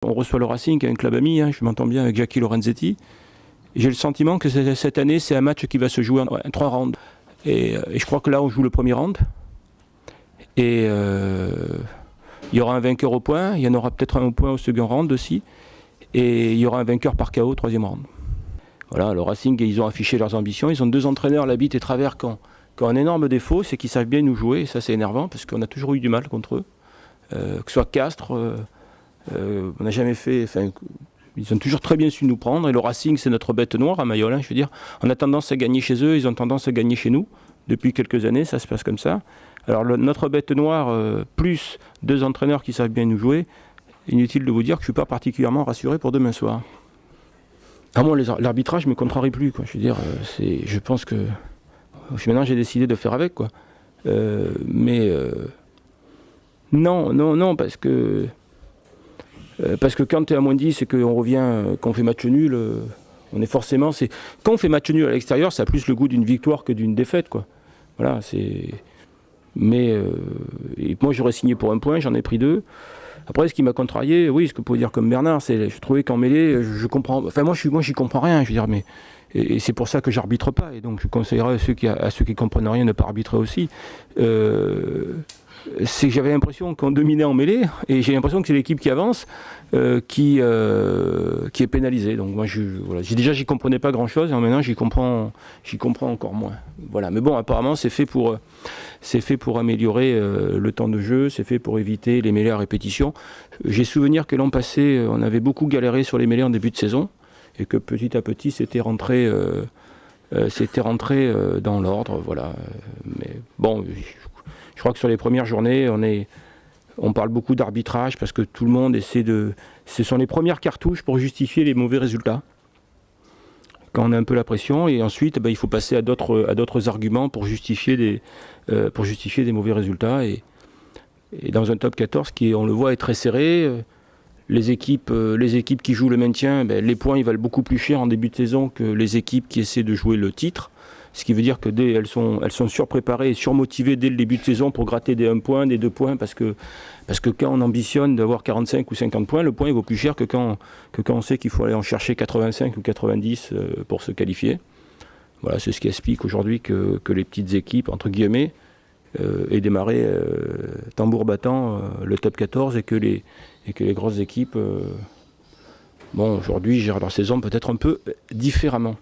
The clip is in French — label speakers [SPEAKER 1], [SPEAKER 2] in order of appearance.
[SPEAKER 1] On reçoit le Racing, qui est un club ami, je m'entends bien avec Jackie Lorenzetti. J'ai le sentiment que cette année, c'est un match qui va se jouer en 3 rounds. Et je crois que là, on joue le premier round. Et il y aura un vainqueur au point, il y en aura peut-être un au point au second round aussi. Et il y aura un vainqueur par KO au troisième round. Voilà, le Racing, ils ont affiché leurs ambitions. Ils ont 2 entraîneurs, Labitte et Travers, qui ont un énorme défaut, c'est qu'ils savent bien nous jouer. Et ça, c'est énervant, parce qu'on a toujours eu du mal contre eux. Que ce soit Castres, on n'a jamais fait... Ils ont toujours très bien su nous prendre. Et le Racing, c'est notre bête noire à Mayol. Je veux dire, on a tendance à gagner chez eux, ils ont tendance à gagner chez nous. Depuis quelques années, ça se passe comme ça. Alors notre bête noire, plus 2 entraîneurs qui savent bien nous jouer, inutile de vous dire que je ne suis pas particulièrement rassuré pour demain soir. Ah, moi, l'arbitrage ne me contrarie plus, quoi. Je veux dire, je pense que... Maintenant, j'ai décidé de faire avec, quoi. Non, parce que quand tu es à moins 10 et qu'on revient, qu'on fait match nul, on est forcément... Quand on fait match nul à l'extérieur, ça a plus le goût d'une victoire que d'une défaite, quoi. Voilà, c'est... Mais et moi, j'aurais signé pour 1 point, j'en ai pris 2. Après, ce qui m'a contrarié, oui, ce que vous pouvez dire comme Bernard, c'est je trouvais qu'en mêlée, je comprends... Enfin, moi, j'y comprends rien, je veux dire, mais... Et c'est pour ça que j'arbitre pas, et donc je conseillerais à ceux qui comprennent rien de ne pas arbitrer aussi. C'est que j'avais l'impression qu'on dominait en mêlée, et j'ai l'impression que c'est l'équipe qui avance qui est pénalisée. Donc moi, j'y comprenais pas grand-chose, et maintenant j'y comprends encore moins. Voilà. Mais bon, apparemment, c'est fait pour améliorer le temps de jeu, c'est fait pour éviter les mêlées à répétition. J'ai souvenir que l'an passé, on avait beaucoup galéré sur les mêlées en début de saison, et que petit à petit, c'était rentré dans l'ordre. Voilà. Mais bon... Je crois que sur les premières journées, on parle beaucoup d'arbitrage parce que tout le monde essaie de... Ce sont les premières cartouches pour justifier les mauvais résultats. Quand on a un peu la pression, et ensuite il faut passer à d'autres arguments pour justifier des mauvais résultats. Et dans un top 14 qui, on le voit, est très serré, les équipes qui jouent le maintien, les points ils valent beaucoup plus cher en début de saison que les équipes qui essaient de jouer le titre. Ce qui veut dire que elles sont surpréparées et surmotivées dès le début de saison pour gratter des 1 point, des 2 points, parce que quand on ambitionne d'avoir 45 ou 50 points, le point il vaut plus cher que quand on sait qu'il faut aller en chercher 85 ou 90 pour se qualifier. Voilà, c'est ce qui explique aujourd'hui que les petites équipes, entre guillemets, aient démarré tambour battant le top 14 et que les grosses équipes, aujourd'hui, gèrent leur saison peut-être un peu différemment.